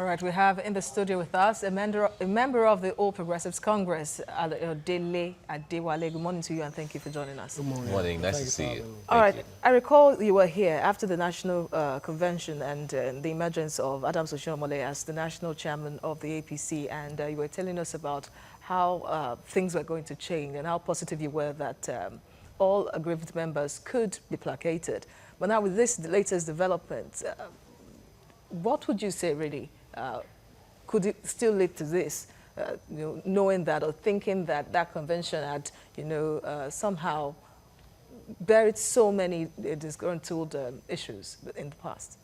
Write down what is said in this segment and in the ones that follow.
All right, we have in the studio with us a member of the All Progressives Congress, Dele Adewale. Good morning to you and thank you for joining us. Good morning. Good morning. Nice to see you. All right, I recall you were here after the National Convention and the emergence of Adams Oshiomhole as the national chairman of the APC, and you were telling us about how things were going to change and how positive you were that all aggrieved members could be placated. But now with this latest development, what would you say really? Could it still lead to this, knowing that or thinking that that convention had, somehow buried so many disgruntled issues in the past?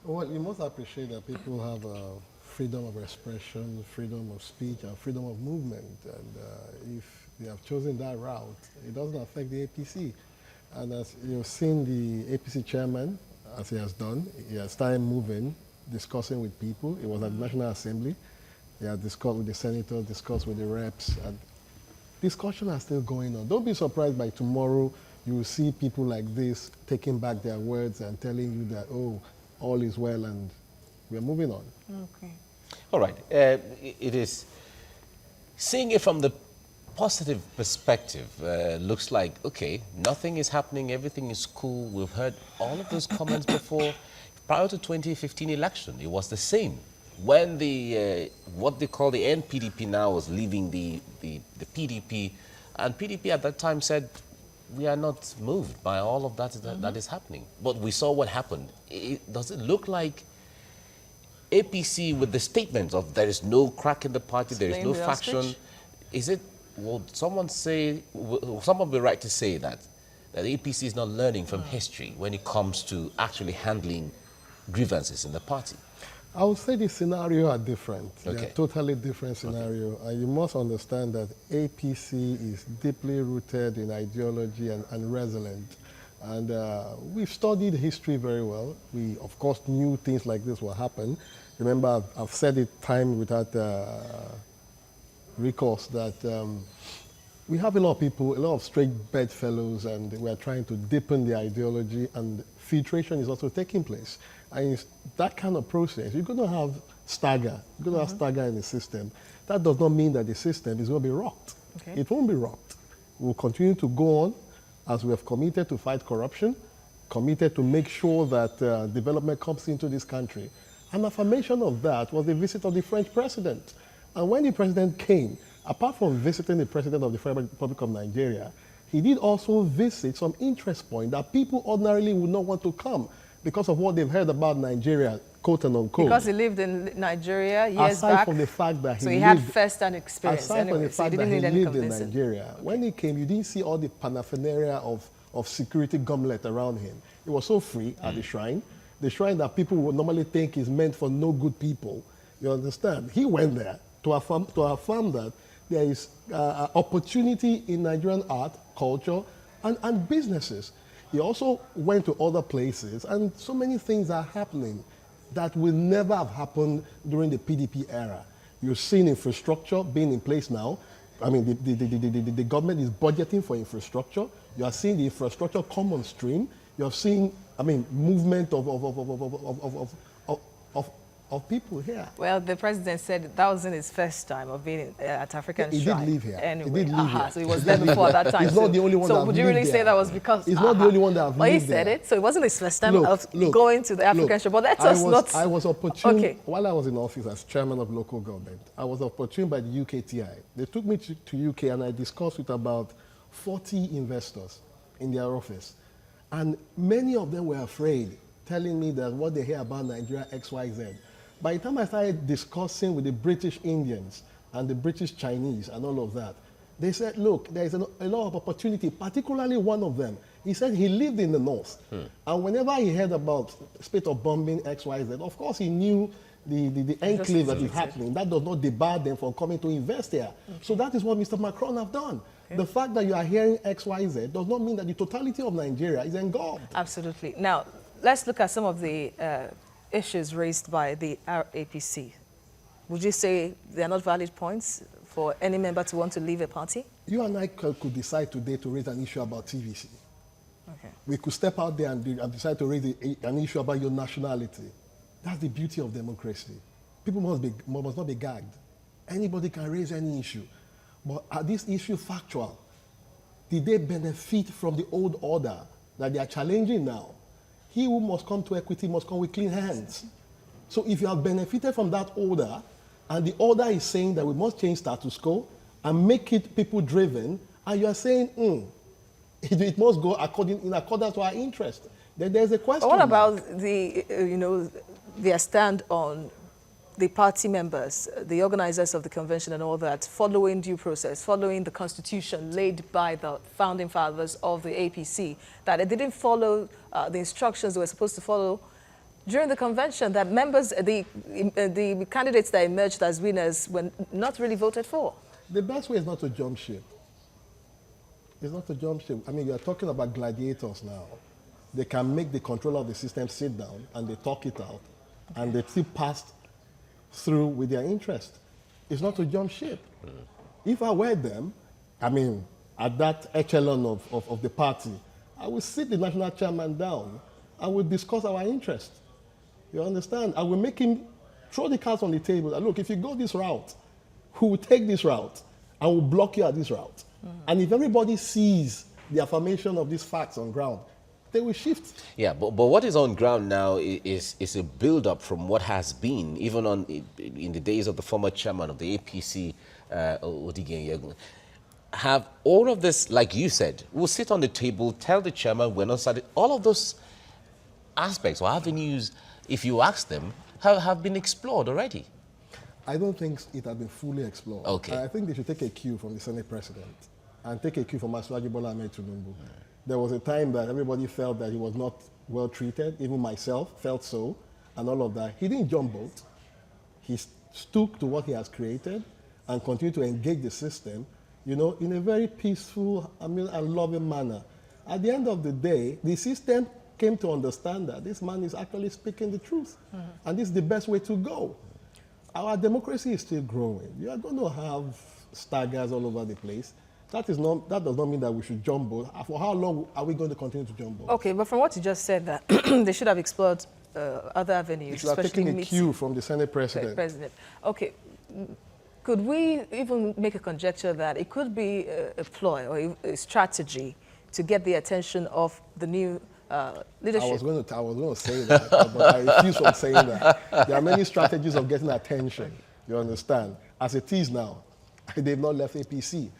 Well, you must appreciate that people have freedom of expression, freedom of speech, and freedom of movement. And if they have chosen that route, it doesn't affect the APC. And as you've seen the APC chairman, as he has done, he has started moving, discussing with people. It was at the National Assembly. He had discussed with the senators, discussed with the reps, and discussions are still going on. Don't be surprised by tomorrow you will see people like this taking back their words and telling you that, oh, all is well and we're moving on. Okay. All right. It is, seeing it from the positive perspective, looks like, okay, nothing is happening, everything is cool. We've heard all of those comments before. Prior to 2015 election, it was the same. When the, what they call the NPDP now was leaving the PDP, and PDP at that time said, we are not moved by all of that that is happening. But we saw what happened. Does it look like APC with the statements of there is no crack in the party, there is no faction? Is it, will someone say, will someone be right to say that APC is not learning from history when it comes to actually handling grievances in the party? I would say the scenario are different. Okay. They're totally different scenario. Okay. And you must understand that APC is deeply rooted in ideology and resilient. And we've studied history very well. We, of course, knew things like this will happen. Remember, I've said it time without recourse that we have a lot of people, a lot of straight bedfellows, and we are trying to deepen the ideology, and filtration is also taking place. And it's that kind of process. You're going to have stagger. You're going to have stagger in the system. That does not mean that the system is going to be rocked. Okay. It won't be rocked. We'll continue to go on as we have committed to fight corruption, committed to make sure that development comes into this country. An affirmation of that was the visit of the French president. And when the president came, apart from visiting the president of the Federal Republic of Nigeria, he did also visit some interest points that people ordinarily would not want to come because of what they've heard about Nigeria, quote and unquote. Because he lived in Nigeria years back. Aside from the fact that he had first-hand experience. Aside from the fact that he lived in Nigeria, when he came, you didn't see all the paraphernalia of security gumlet around him. It was so free at the shrine that people would normally think is meant for no good people. You understand? He went there to affirm that there is opportunity in Nigerian art, culture, and businesses. He also went to other places, and so many things are happening that will never have happened during the PDP era. You're seeing infrastructure being in place now. I mean, the government is budgeting for infrastructure. You are seeing the infrastructure come on stream. You are seeing, I mean, movement of people here. Well, the president said that wasn't his first time of being at African Shrine. He did live here. Anyway. He did live here. So he was there before that time. He's not the only one that So would you really say that was because... He's not the only one that have well, lived he said there. it, so it wasn't his first time of going to the African Shrine. But that's not... I was opportune, while I was in office as chairman of local government, I was opportuned by the UKTI. They took me to UK and I discussed with about 40 investors in their office. And many of them were afraid, telling me that what they hear about Nigeria, XYZ. By the time I started discussing with the British Indians and the British Chinese and all of that, they said, look, there is a lot of opportunity, particularly one of them. He said he lived in the north. And whenever he heard about spate of bombing, XYZ, of course he knew the enclave that is happening. That does not debar them from coming to invest here. So that is what Mr. Macron have done. The fact that you are hearing XYZ does not mean that the totality of Nigeria is engulfed. Absolutely. Now, let's look at some of the issues raised by the APC. Would you say they are not valid points for any member to want to leave a party? You and I could decide today to raise an issue about TVC. Okay. We could step out there and decide to raise an issue about your nationality. That's the beauty of democracy. people must not be gagged. Anybody can raise any issue. But are this issue factual? Did they benefit from the old order that they are challenging now? He who must come to equity must come with clean hands. So if you have benefited from that order, and the order is saying that we must change status quo and make it people-driven, and you are saying, it must go in accordance to our interest, then there's a question. But what about their stand on the party members, the organizers of the convention and all that, following due process, following the constitution laid by the founding fathers of the APC, that they didn't follow the instructions they were supposed to follow during the convention, that members, the candidates that emerged as winners were not really voted for? The best way is not to jump ship. It's not to jump ship. I mean, you are talking about gladiators now. They can make the controller of the system sit down and they talk it out, and they still passed through with their interest. It's not to jump ship. If I were them, I mean, at that echelon of the party, I would sit the national chairman down and we'll discuss our interest. You understand? I will make him throw the cards on the table. And look, if you go this route, who will take this route and will block you at this route? And if everybody sees the affirmation of these facts on ground, they will shift. Yeah, but what is on ground now is a build-up from what has been, even in the days of the former chairman of the APC, Odigen. Have all of this, like you said, we'll sit on the table, tell the chairman we're not starting. All of those aspects or avenues, if you ask them, have been explored already. I don't think it has been fully explored. Okay. I think they should take a cue from the Senate president and take a cue from Asiwaju Bola Ahmed Tinubu. There was a time that everybody felt that he was not well treated, even myself felt so, and all of that. He didn't jump boat. He stuck to what he has created and continued to engage the system, in a very peaceful and loving manner. At the end of the day, the system came to understand that this man is actually speaking the truth, and this is the best way to go. Our democracy is still growing. You are going to have staggers all over the place. That does not mean that we should jump boat. For how long are we going to continue to jump boat? Okay, but from what you just said, that they should have explored other avenues. They should have taken a cue from the Senate president. Okay, could we even make a conjecture that it could be a ploy or a strategy to get the attention of the new leadership? I was going to say that, but I refuse from saying that. There are many strategies of getting attention. You understand? As it is now, they've not left APC.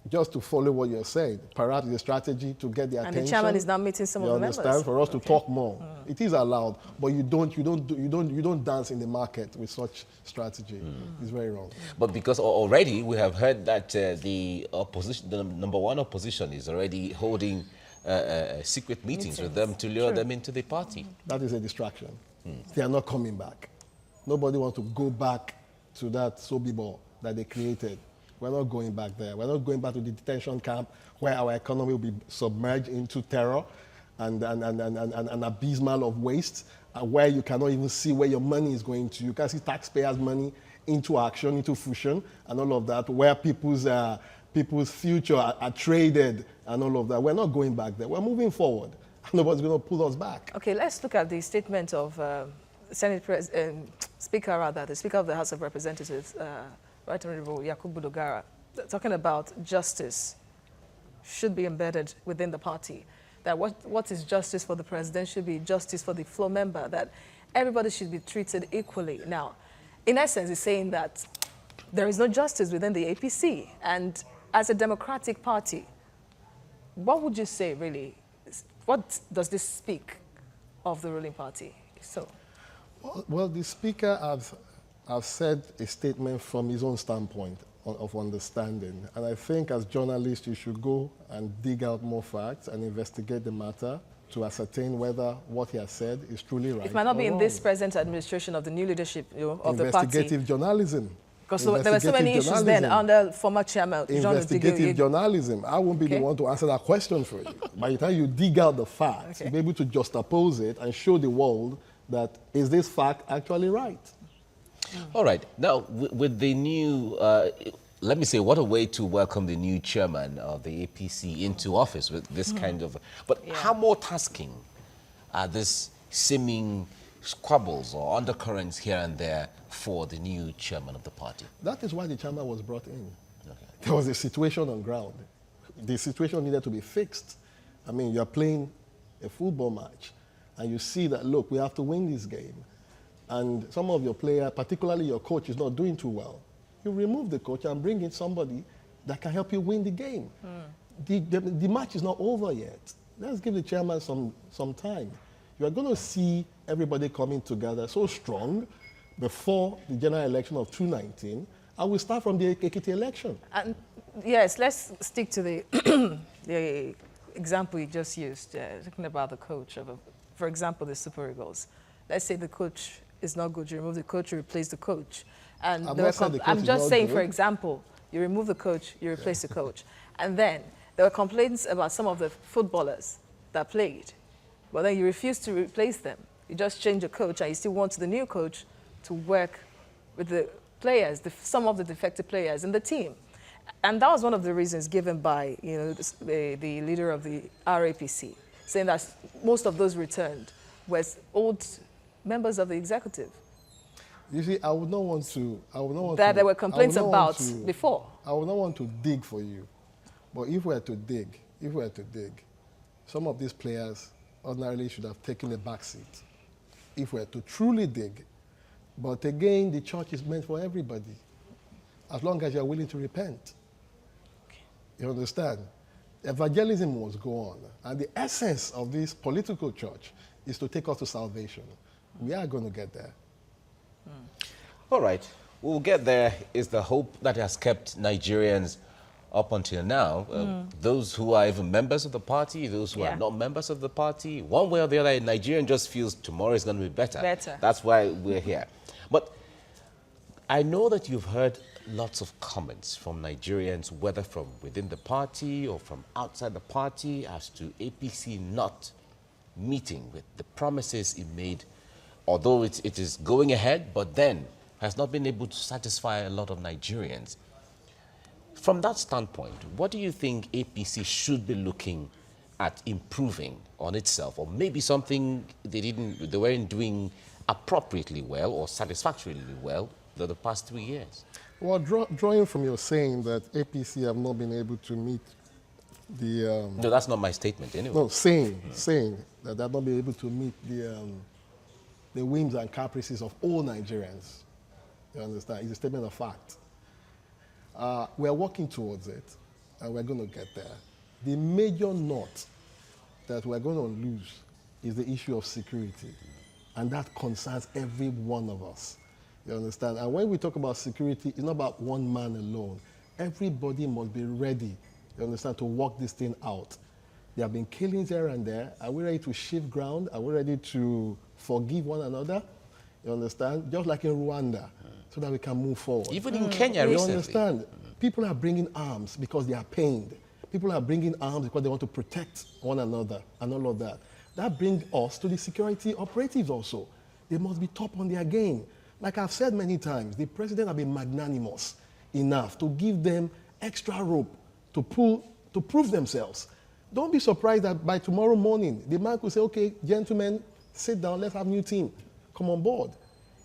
Just to follow what you're saying, perhaps the strategy to get the attention. And the chairman is now meeting some of the members. You understand? For us to talk more, it is allowed, but you don't dance in the market with such strategy. It's very wrong. But because already we have heard that the opposition, the number one opposition, is already holding secret meetings with them to lure them into the party. That is a distraction. They are not coming back. Nobody wants to go back to that Sobibor that they created. We're not going back there. We're not going back to the detention camp where our economy will be submerged into terror and an abysmal of waste, where you cannot even see where your money is going to. You can see taxpayers' money into action, into fusion, and all of that, where people's future are traded and all of that. We're not going back there. We're moving forward. Nobody's going to pull us back. Okay, let's look at the statement of Speaker of the House of Representatives, Right Honorable Yakubu Dogara, talking about justice should be embedded within the party. That what is justice for the president should be justice for the floor member, that everybody should be treated equally. Now, in essence, he's saying that there is no justice within the APC. And as a democratic party, what would you say, really? What does this speak of the ruling party? So, well, the Speaker have said a statement from his own standpoint of understanding. And I think as journalists, you should go and dig out more facts and investigate the matter to ascertain whether what he has said is truly right. It might not be in wrong. This present administration of the new leadership of the party. Investigative journalism. Because there were so many issues then under former chairman. Investigative journalism. I won't be the one to answer that question for you. By the time you dig out the facts, you'll be able to juxtapose it and show the world that is this fact actually right. All right. Now, with the new, let me say, what a way to welcome the new chairman of the APC into office with this kind of, but how more tasking are this seeming squabbles or undercurrents here and there for the new chairman of the party? That is why the chairman was brought in. Okay. There was a situation on ground. The situation needed to be fixed. I mean, you're playing a football match, and you see that, look, we have to win this game. And some of your players, particularly your coach, is not doing too well. You remove the coach and bring in somebody that can help you win the game. The match is not over yet. Let's give the chairman some time. You are going to see everybody coming together so strong before the general election of 2019, and we start from the Ekiti election. And yes, let's stick to the the example you just used, talking about the coach of, for example, the Super Eagles. Let's say the coach is not good. You remove the coach, you replace the coach. And I'm just saying, for example, you remove the coach, you replace the coach. And then there were complaints about some of the footballers that played, but then you refuse to replace them. You just change the coach, and you still want the new coach to work with the players, some of the defective players in the team. And that was one of the reasons given by the leader of the RAPC, saying that most of those returned were old members of the executive. You see, I would not want to. That there were complaints about before. I would not want to dig for you, but if we were to dig, some of these players ordinarily should have taken a back seat. If we were to truly dig, but again, the church is meant for everybody, as long as you are willing to repent. Okay. You understand? Evangelism must go on, and the essence of this political church is to take us to salvation. We are going to get there. All right, we'll get there is the hope that has kept Nigerians up until now. Those who are even members of the party, those who are not members of the party, one way or the other, a Nigerian just feels tomorrow is going to be better. That's why we're here. But I know that you've heard lots of comments from Nigerians, whether from within the party or from outside the party, as to APC not meeting with the promises it made, although it is going ahead, but then has not been able to satisfy a lot of Nigerians. From that standpoint, what do you think APC should be looking at improving on itself, or maybe something they weren't doing appropriately well or satisfactorily well the past 3 years? Well, drawing from your saying that APC have not been able to meet the... No, that's not my statement anyway. No, saying that they have not been able to meet the whims and caprices of all Nigerians. You understand? It's a statement of fact. We are working towards it, and we're going to get there. The major knot that we're going to lose is the issue of security, and that concerns every one of us. You understand? And when we talk about security, it's not about one man alone. Everybody must be ready, you understand, to work this thing out. There have been killings here and there. Are we ready to shift ground? Are we ready to forgive one another? You understand? Just like in Rwanda, so that we can move forward. Even in Kenya recently. You understand? People are bringing arms because they are pained. People are bringing arms because they want to protect one another and all of that. That brings us to the security operatives also. They must be top on their game. Like I've said many times, the president has been magnanimous enough to give them extra rope to prove themselves. Don't be surprised that by tomorrow morning, the man could say, okay, gentlemen, sit down, let's have a new team. Come on board.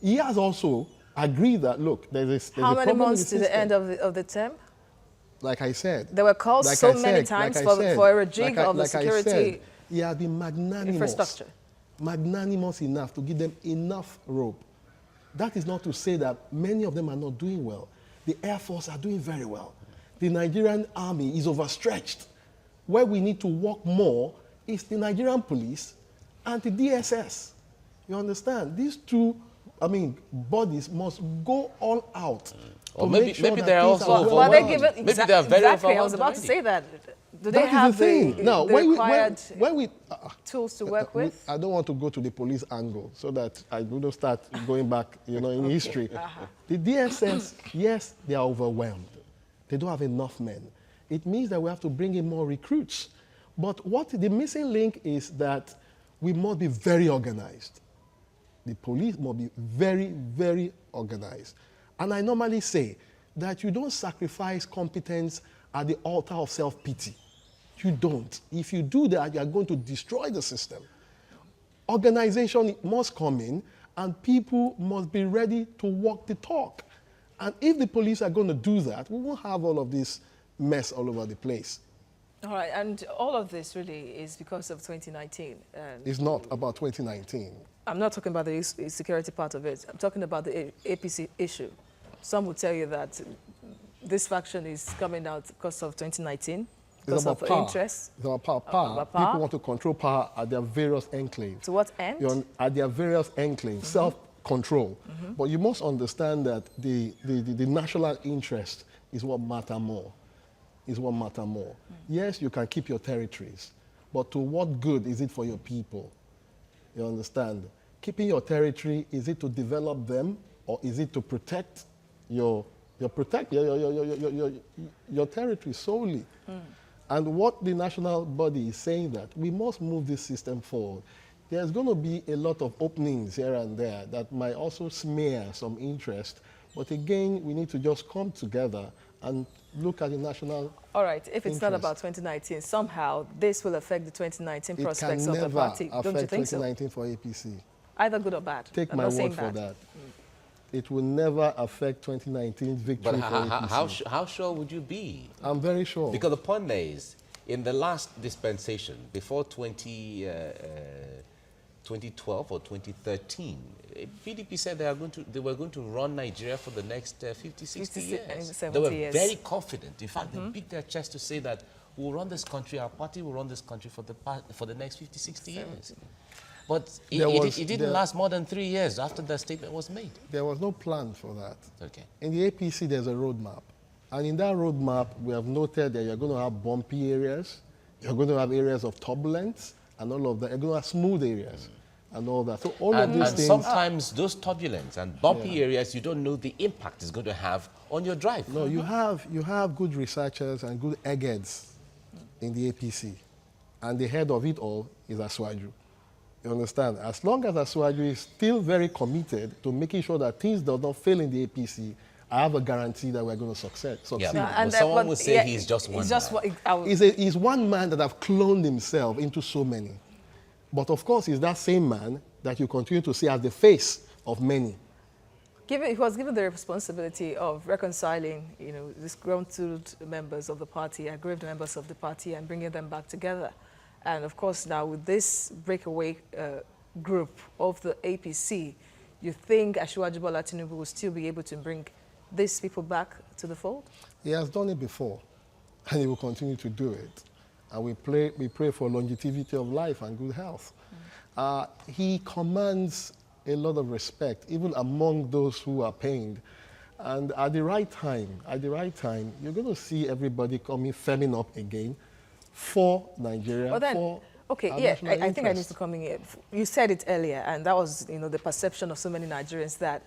He has also agreed that, look, there's How many months to the end of the term? Like I said. There were calls many times for a rejig of the security he has been magnanimous. Infrastructure. Magnanimous enough to give them enough rope. That is not to say that many of them are not doing well. The Air Force are doing very well. The Nigerian Army is overstretched. Where we need to work more is the Nigerian police and the DSS. You understand? These two, bodies must go all out. Or maybe they're also overwhelmed. Well, they given maybe they're very exactly. I was about to say that. Do they have the required tools to work with? I don't want to go to the police angle so that I do not start going back, in history. The DSS, yes, they are overwhelmed. They don't have enough men. It means that we have to bring in more recruits. But what the missing link is that we must be very organized. The police must be very, very organized. And I normally say that you don't sacrifice competence at the altar of self-pity. You don't. If you do that, you are going to destroy the system. Organization must come in, and people must be ready to walk the talk. And if the police are going to do that, we won't have all of this mess all over the place. All right, and all of this really is because of 2019. It's not about 2019. I'm not talking about the security part of it. I'm talking about the APC issue. Some will tell you that this faction is coming out because of 2019, because of interest. It's about power. People want to control power at their various enclaves. To what end? At their various enclaves, self-control. But you must understand that the national interest is what matters more. Yes, you can keep your territories, but to what good is it for your people? You understand? Keeping your territory, is it to develop them, or is it to protect your territory solely? And what the national body is saying, that we must move this system forward. There's going to be a lot of openings here and there that might also smear some interest, but again, we need to just come together and look at the national All right, if it's interest. not about 2019, somehow this will affect the 2019 prospects of the party. Don't you think so? It can never affect 2019 for APC. Either good or bad. Take I'm my not word saying for bad. that. It will never affect 2019's victory But for APC. how sure would you be? I'm very sure. Because the point is, in the last dispensation, before 2012 or 2013, PDP said they were going to run Nigeria for the next 50, 60 years. 70 They were years. very confident. In fact, they beat their chest to say that we'll run this country, our party will run this country for the next 50, 60 years. But it didn't last more than 3 years after the statement was made. There was no plan for that. Okay. In the APC, there's a roadmap. And in that roadmap, we have noted that you're going to have bumpy areas, you're going to have areas of turbulence, and all of that. You're going to have smooth areas. And all that. So all of these things. Sometimes those turbulence and bumpy areas, you don't know the impact it's going to have on your drive. No, you have good researchers and good eggheads in the APC. And the head of it all is Aswaju. You understand? As long as Aswaju is still very committed to making sure that things do not fail in the APC, I have a guarantee that we're going to succeed. Yeah, and someone would say he's just one man. He's one man that have cloned himself into so many. But of course, it's that same man that you continue to see as the face of many. He was given the responsibility of reconciling, disgruntled members of the party, aggrieved members of the party, and bringing them back together. And of course, now with this breakaway group of the APC, you think Asiwaju Bola Tinubu will still be able to bring these people back to the fold? He has done it before, and he will continue to do it. And we pray for longevity of life and good health. He commands a lot of respect, even among those who are pained. And at the right time, you're going to see everybody firming up again for Nigeria, for I think I need to come in here. You said it earlier, and that was, the perception of so many Nigerians that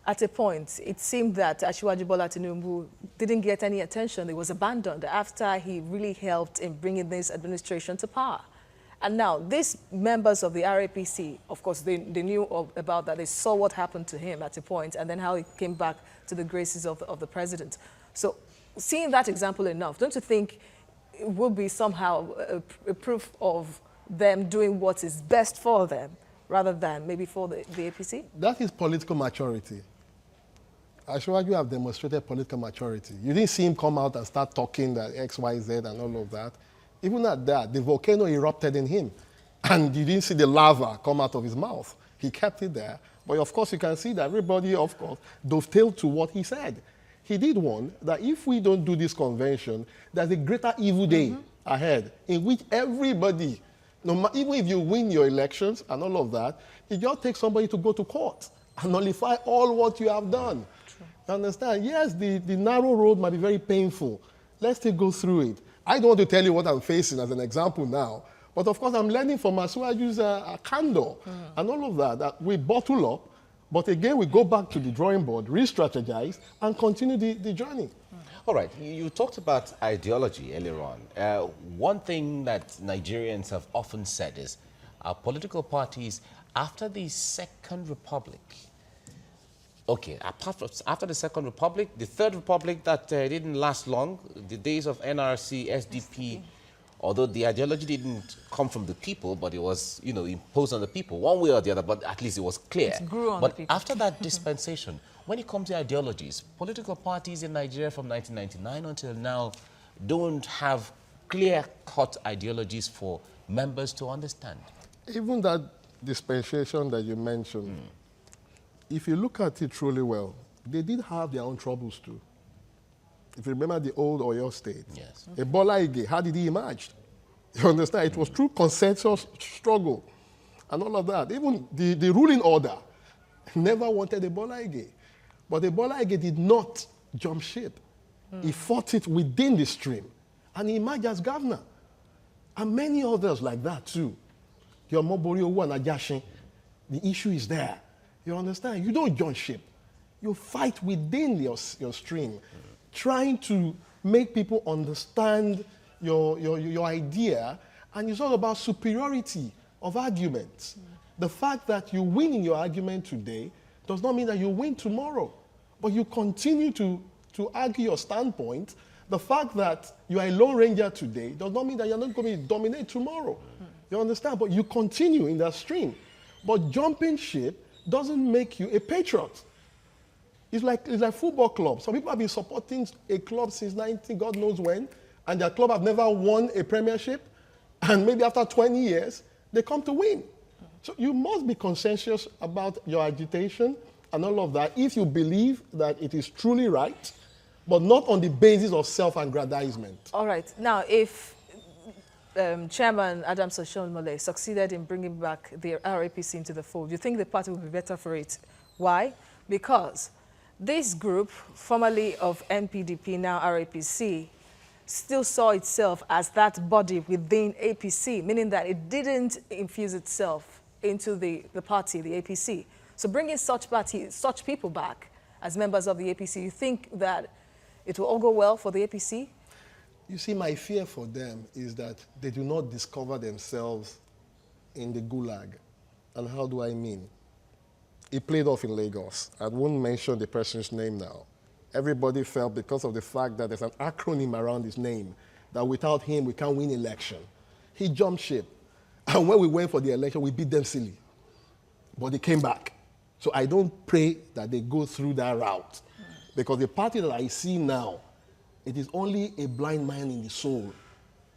at a point, it seemed that Asiwaju Bola Tinubu didn't get any attention. It was abandoned after he really helped in bringing this administration to power. And now, these members of the RAPC, of course, they knew about that. They saw what happened to him at a point, and then how he came back to the graces of the president. So, seeing that example enough, don't you think it would be somehow a proof of them doing what is best for them, rather than maybe for the APC? That is political maturity. Asiwaju have demonstrated political maturity. You didn't see him come out and start talking that X, Y, Z and all of that. Even at that, the volcano erupted in him. And you didn't see the lava come out of his mouth. He kept it there. But of course, you can see that everybody, of course, dovetailed to what he said. He did warn that if we don't do this convention, there's a greater evil day ahead in which everybody, even if you win your elections and all of that, it just takes somebody to go to court and nullify all what you have done. True. You understand? Yes, the narrow road might be very painful. Let's still go through it. I don't want to tell you what I'm facing as an example now, but of course I'm learning from Asiwaju's candor and all of that we bottle up, but again we go back to the drawing board, re-strategize, and continue the journey. All right, you talked about ideology earlier on. One thing that Nigerians have often said is our political parties, after the Second Republic, after the Second Republic, the Third Republic that didn't last long, the days of NRC, SDP, although the ideology didn't come from the people, but it was, you know, imposed on the people one way or the other, but at least it was clear. It grew on but the people. after that dispensation, when it comes to ideologies, political parties in Nigeria from 1999 until now don't have clear-cut ideologies for members to understand. Even that dispensation that you mentioned, if you look at it truly well, they did have their own troubles too. If you remember the old Oyo state, Yes. Ebola Ige, how did he emerge? You understand? It was through consensus struggle and all of that. Even the ruling order never wanted Ebola Ige. But Ebola Ige did not jump ship. He fought it within the stream. And he emerged as governor. And many others like that too. Your Mobori Owu and Ajashin, the issue is there. You understand? You don't jump ship. You fight within your stream, trying to make people understand your idea, and it's all about superiority of arguments. The fact that you win in your argument today does not mean that you win tomorrow, but you continue to argue your standpoint. The fact that you are a lone ranger today does not mean that you're not going to dominate tomorrow. You understand? But you continue in that stream. But jumping ship doesn't make you a patriot. It's like football clubs. Some people have been supporting a club since 19, God knows when, and their club have never won a premiership, and maybe after 20 years, they come to win. So you must be conscientious about your agitation and all of that if you believe that it is truly right, but not on the basis of self-aggrandizement. All right. Now, if Chairman Adams Oshiomhole succeeded in bringing back the RAPC into the fold, you think the party would be better for it? Why? Because this group, formerly of NPDP, now RAPC, still saw itself as that body within APC, meaning that it didn't infuse itself into the party, the APC. So bringing such people back as members of the APC, you think that it will all go well for the APC? You see, my fear for them is that they do not discover themselves in the gulag. And how do I mean? It played off in Lagos. I won't mention the person's name now. Everybody felt, because of the fact that there's an acronym around his name, that without him we can't win election. He jumped ship. And when we went for the election, we beat them silly. But they came back. So I don't pray that they go through that route. Because the party that I see now, it is only a blind man in the soul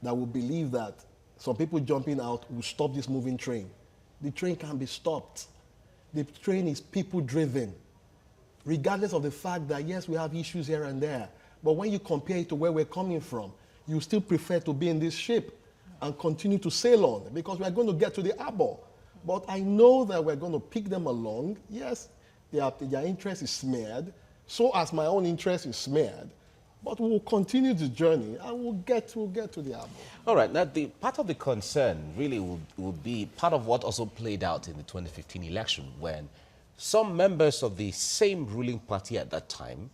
that will believe that some people jumping out will stop this moving train. The train can't be stopped. The train is people-driven, regardless of the fact that, yes, we have issues here and there. But when you compare it to where we're coming from, you still prefer to be in this ship and continue to sail on, because we're going to get to the harbor. But I know that we're going to pick them along. Yes, their interest is smeared, so as my own interest is smeared. But we'll continue the journey and we'll get to the harbor. All right, now the part of the concern really would be part of what also played out in the 2015 election, when some members of the same ruling party at that time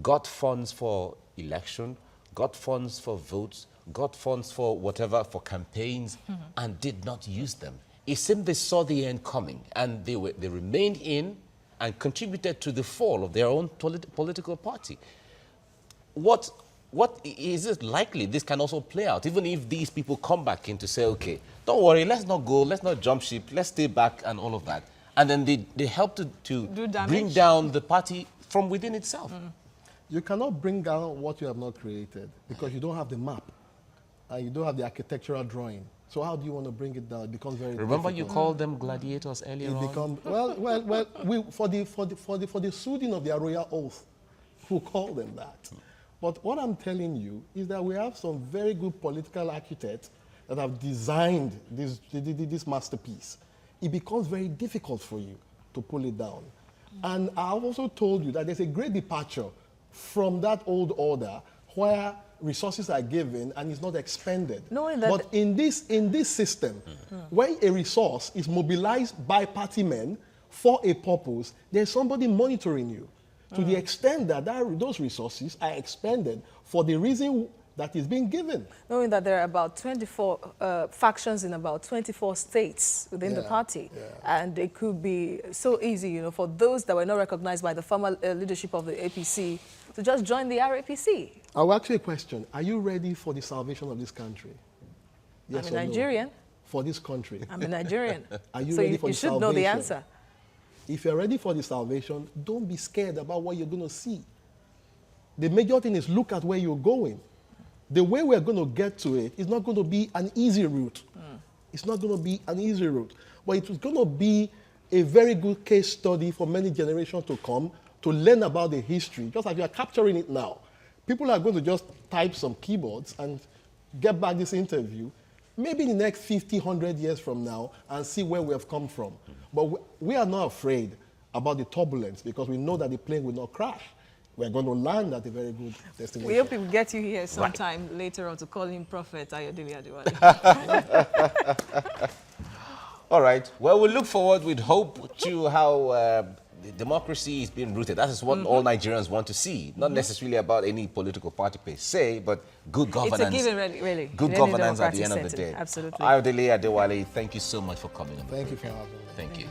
got funds for election, got funds for votes, got funds for whatever, for campaigns, and did not use them. It seemed they saw the end coming, and they remained in and contributed to the fall of their own political party. What is it likely this can also play out, even if these people come back in to say, okay, don't worry, let's not go, let's not jump ship, let's stay back and all of that. And then they help to bring down the party from within itself. You cannot bring down what you have not created because you don't have the map and you don't have the architectural drawing. So how do you want to bring it down? It becomes very Remember difficult. you called them gladiators earlier on? Becomes, for the soothing of their royal oath, who call them that. But what I'm telling you is that we have some very good political architects that have designed this masterpiece. It becomes very difficult for you to pull it down. And I've also told you that there's a great departure from that old order where resources are given and it's not expended. But in this system, when a resource is mobilized by party men for a purpose, there's somebody monitoring you. To the extent that those resources are expended for the reason that is being given. Knowing that there are about 24 factions in about 24 states within the party. And it could be so easy, you know, for those that were not recognized by the former leadership of the APC to just join the RAPC. I'll ask you a question. Are you ready for the salvation of this country? Yes I'm a or no? Nigerian. For this country. I'm a Nigerian. Are you so ready for you the should know the salvation? answer. If you're ready for the salvation, don't be scared about what you're going to see. The major thing is look at where you're going. The way we're going to get to it is not going to be an easy route. It's not going to be an easy route. But it is going to be a very good case study for many generations to come to learn about the history, just like you are capturing it now. People are going to just type some keyboards and get back this interview, maybe in the next 50, 100 years from now, and see where we have come from. But we are not afraid about the turbulence because we know that the plane will not crash. We're going to land at a very good destination. We hope we will get you here sometime later on to call him Prophet Ayodele Adewale. All right. Well, we look forward with hope to how the democracy is being rooted. That is what all Nigerians want to see. Not necessarily about any political party per se, but good governance. It's a given, really. Good in any governance at the end of the democratic day. setting. Absolutely. Ayodele Adewale, thank you so much for coming on. Thank you for having me. Thank you.